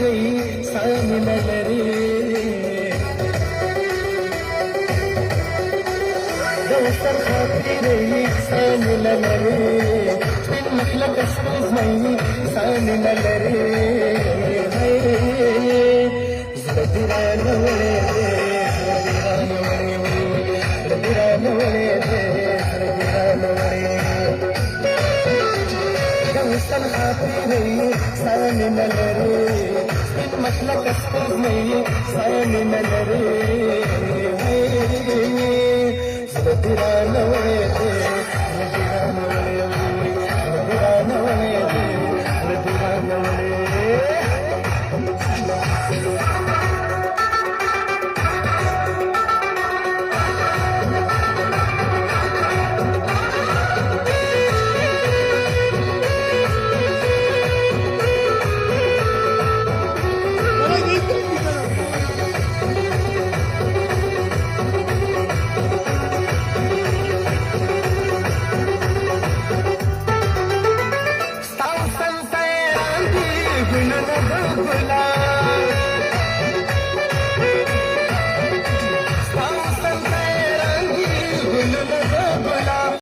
रही सामिनलरे दोस्तर खाती रही सामिनलरे बिन मतलब कसम नहीं सामिनलरे जदिरानवळे दोस्तर खाती रही सामिनलरे मतलब कसम नहीं सामिनलरे जदिरानवळे गुलाब